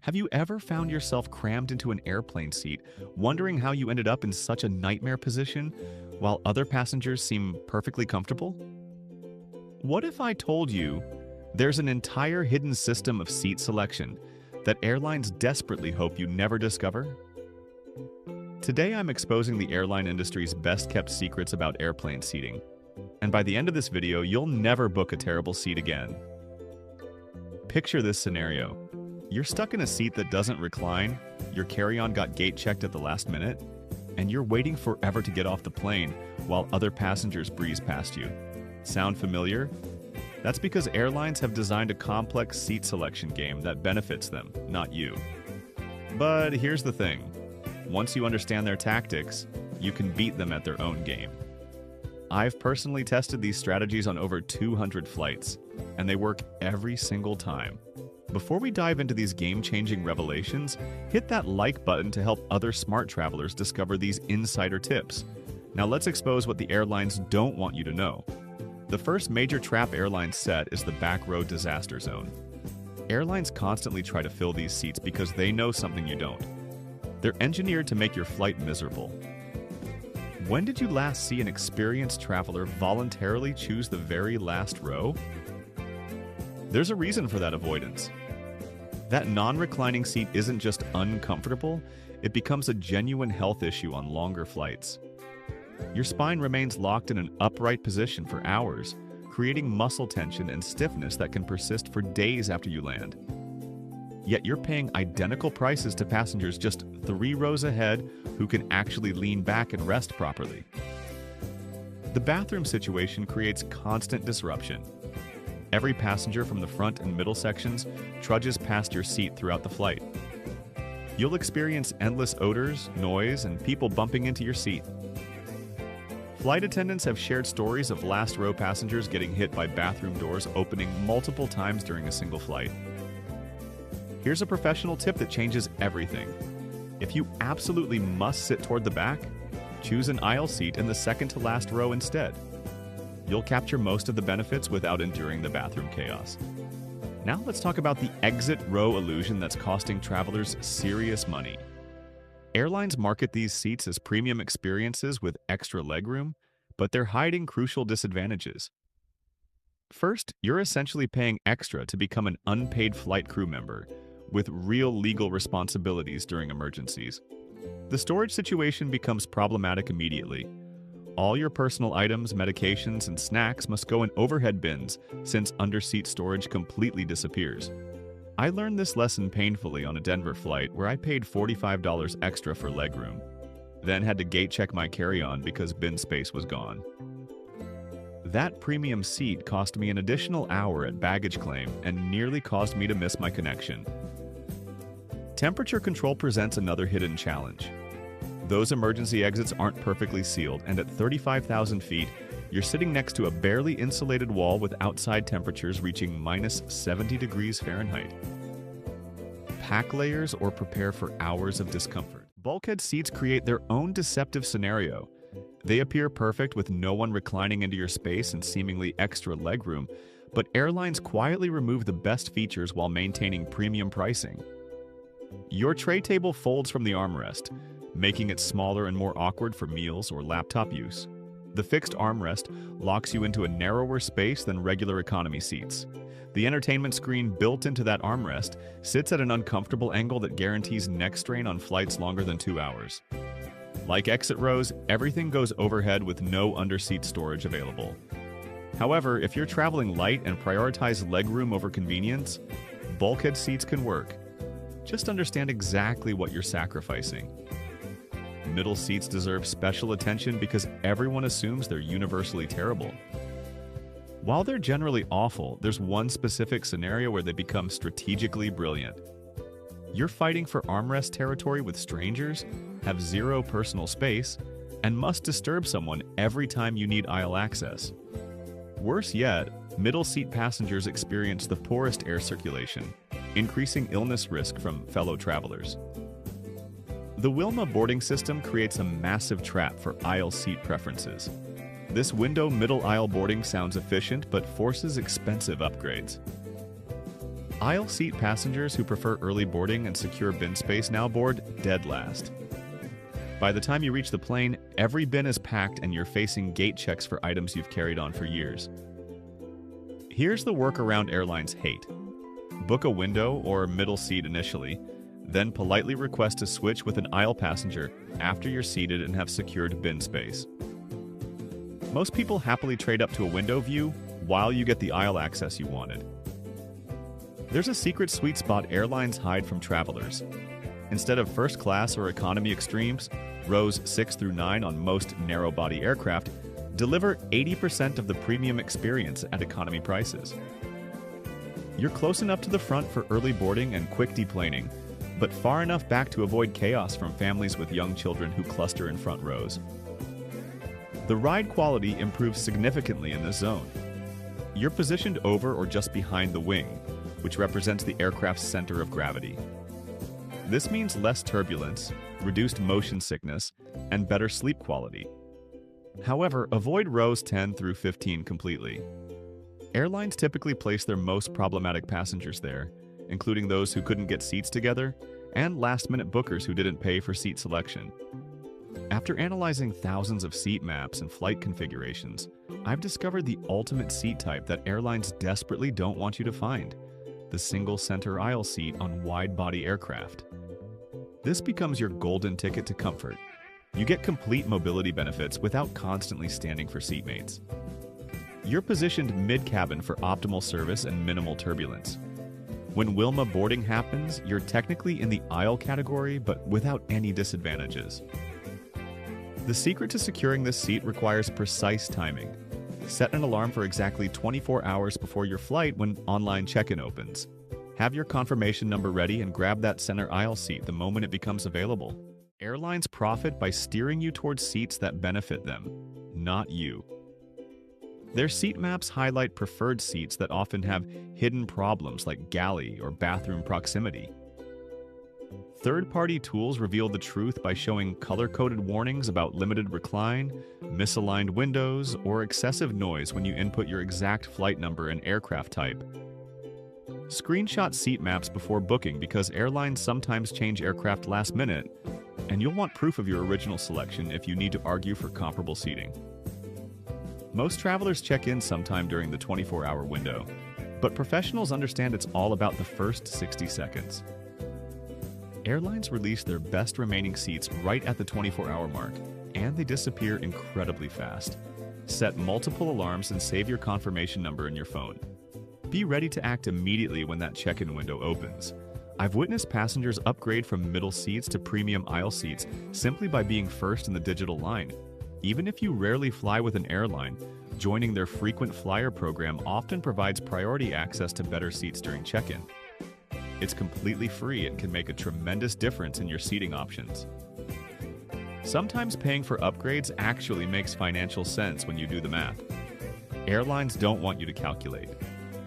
Have you ever found yourself crammed into an airplane seat, wondering how you ended up in such a nightmare position, while other passengers seem perfectly comfortable? What if I told you there's an entire hidden system of seat selection that airlines desperately hope you never discover? Today I'm exposing the airline industry's best-kept secrets about airplane seating, and by the end of this video, you'll never book a terrible seat again. Picture this scenario. You're stuck in a seat that doesn't recline, your carry-on got gate-checked at the last minute, and you're waiting forever to get off the plane while other passengers breeze past you. Sound familiar? That's because airlines have designed a complex seat selection game that benefits them, not you. But here's the thing. Once you understand their tactics, you can beat them at their own game. I've personally tested these strategies on over 200 flights, and they work every single time. Before we dive into these game-changing revelations, hit that like button to help other smart travelers discover these insider tips. Now let's expose what the airlines don't want you to know. The first major trap airlines set is the back row disaster zone. Airlines constantly try to fill these seats because they know something you don't. They're engineered to make your flight miserable. When did you last see an experienced traveler voluntarily choose the very last row? There's a reason for that avoidance. That non-reclining seat isn't just uncomfortable, it becomes a genuine health issue on longer flights. Your spine remains locked in an upright position for hours, creating muscle tension and stiffness that can persist for days after you land. Yet you're paying identical prices to passengers just 3 rows ahead who can actually lean back and rest properly. The bathroom situation creates constant disruption. Every passenger from the front and middle sections trudges past your seat throughout the flight. You'll experience endless odors, noise, and people bumping into your seat. Flight attendants have shared stories of last row passengers getting hit by bathroom doors opening multiple times during a single flight. Here's a professional tip that changes everything. If you absolutely must sit toward the back, choose an aisle seat in the second to last row instead. You'll capture most of the benefits without enduring the bathroom chaos. Now let's talk about the exit row illusion that's costing travelers serious money. Airlines market these seats as premium experiences with extra legroom, but they're hiding crucial disadvantages. First, you're essentially paying extra to become an unpaid flight crew member, with real legal responsibilities during emergencies. The storage situation becomes problematic immediately. All your personal items, medications, and snacks must go in overhead bins since under-seat storage completely disappears. I learned this lesson painfully on a Denver flight where I paid $45 extra for legroom, then had to gate check my carry-on because bin space was gone. That premium seat cost me an additional hour at baggage claim and nearly caused me to miss my connection. Temperature control presents another hidden challenge. Those emergency exits aren't perfectly sealed, and at 35,000 feet, you're sitting next to a barely insulated wall with outside temperatures reaching minus 70 degrees Fahrenheit. Pack layers or prepare for hours of discomfort. Bulkhead seats create their own deceptive scenario. They appear perfect with no one reclining into your space and seemingly extra legroom, but airlines quietly remove the best features while maintaining premium pricing. Your tray table folds from the armrest, making it smaller and more awkward for meals or laptop use. The fixed armrest locks you into a narrower space than regular economy seats. The entertainment screen built into that armrest sits at an uncomfortable angle that guarantees neck strain on flights longer than 2 hours. Like exit rows, everything goes overhead with no under-seat storage available. However, if you're traveling light and prioritize legroom over convenience, bulkhead seats can work. Just understand exactly what you're sacrificing. Middle seats deserve special attention because everyone assumes they're universally terrible. While they're generally awful, there's one specific scenario where they become strategically brilliant. You're fighting for armrest territory with strangers, have zero personal space, and must disturb someone every time you need aisle access. Worse yet, middle seat passengers experience the poorest air circulation, increasing illness risk from fellow travelers. The Wilma boarding system creates a massive trap for aisle seat preferences. This window middle aisle boarding sounds efficient but forces expensive upgrades. Aisle seat passengers who prefer early boarding and secure bin space now board dead last. By the time you reach the plane, every bin is packed and you're facing gate checks for items you've carried on for years. Here's the workaround airlines hate. Book a window or middle seat initially, then politely request to switch with an aisle passenger after you're seated and have secured bin space. Most people happily trade up to a window view while you get the aisle access you wanted. There's a secret sweet spot airlines hide from travelers. Instead of first class or economy extremes, rows 6 through 9 on most narrow-body aircraft deliver 80% of the premium experience at economy prices. You're close enough to the front for early boarding and quick deplaning, but far enough back to avoid chaos from families with young children who cluster in front rows. The ride quality improves significantly in this zone. You're positioned over or just behind the wing, which represents the aircraft's center of gravity. This means less turbulence, reduced motion sickness, and better sleep quality. However, avoid rows 10 through 15 completely. Airlines typically place their most problematic passengers there, including those who couldn't get seats together and last-minute bookers who didn't pay for seat selection. After analyzing thousands of seat maps and flight configurations, I've discovered the ultimate seat type that airlines desperately don't want you to find: the single center aisle seat on wide-body aircraft. This becomes your golden ticket to comfort. You get complete mobility benefits without constantly standing for seatmates. You're positioned mid-cabin for optimal service and minimal turbulence. When Wilma boarding happens, you're technically in the aisle category, but without any disadvantages. The secret to securing this seat requires precise timing. Set an alarm for exactly 24 hours before your flight when online check-in opens. Have your confirmation number ready and grab that center aisle seat the moment it becomes available. Airlines profit by steering you towards seats that benefit them, not you. Their seat maps highlight preferred seats that often have hidden problems like galley or bathroom proximity. Third-party tools reveal the truth by showing color-coded warnings about limited recline, misaligned windows, or excessive noise when you input your exact flight number and aircraft type. Screenshot seat maps before booking because airlines sometimes change aircraft last minute, and you'll want proof of your original selection if you need to argue for comparable seating. Most travelers check in sometime during the 24-hour window, but professionals understand it's all about the first 60 seconds. Airlines release their best remaining seats right at the 24-hour mark, and they disappear incredibly fast. Set multiple alarms and save your confirmation number in your phone. Be ready to act immediately when that check-in window opens. I've witnessed passengers upgrade from middle seats to premium aisle seats simply by being first in the digital line. Even if you rarely fly with an airline, joining their frequent flyer program often provides priority access to better seats during check-in. It's completely free and can make a tremendous difference in your seating options. Sometimes paying for upgrades actually makes financial sense when you do the math. Airlines don't want you to calculate.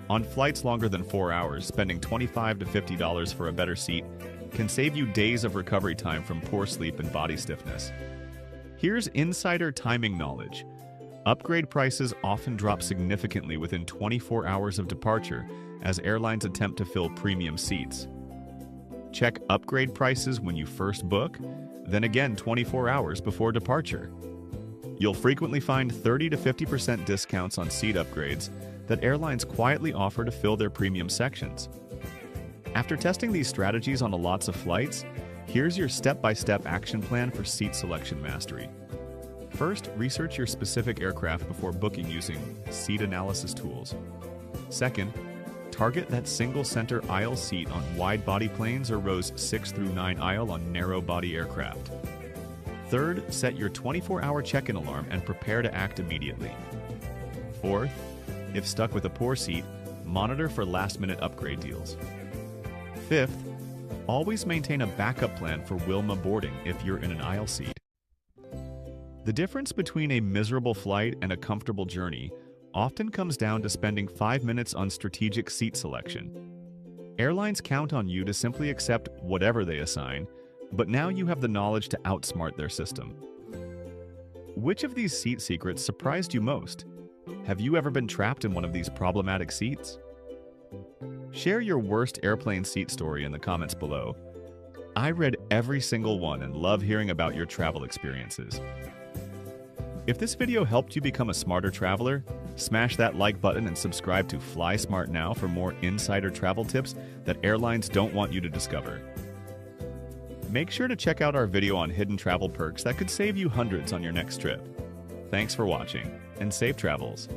On flights longer than 4 hours, spending $25 to $50 for a better seat can save you days of recovery time from poor sleep and body stiffness. Here's insider timing knowledge. Upgrade prices often drop significantly within 24 hours of departure as airlines attempt to fill premium seats. Check upgrade prices when you first book, then again 24 hours before departure. You'll frequently find 30 to 50% discounts on seat upgrades that airlines quietly offer to fill their premium sections. After testing these strategies on lots of flights, here's your step-by-step action plan for seat selection mastery. First, research your specific aircraft before booking using seat analysis tools. Second, target that single center aisle seat on wide-body planes or rows 6 through 9 aisle on narrow-body aircraft. Third, set your 24-hour check-in alarm and prepare to act immediately. Fourth, if stuck with a poor seat, monitor for last-minute upgrade deals. Fifth, always maintain a backup plan for Wilma boarding if you're in an aisle seat. The difference between a miserable flight and a comfortable journey often comes down to spending 5 minutes on strategic seat selection. Airlines count on you to simply accept whatever they assign, but now you have the knowledge to outsmart their system. Which of these seat secrets surprised you most? Have you ever been trapped in one of these problematic seats? Share your worst airplane seat story in the comments below. I read every single one and love hearing about your travel experiences. If this video helped you become a smarter traveler, smash that like button and subscribe to Fly Smart Now for more insider travel tips that airlines don't want you to discover. Make sure to check out our video on hidden travel perks that could save you hundreds on your next trip. Thanks for watching, and safe travels.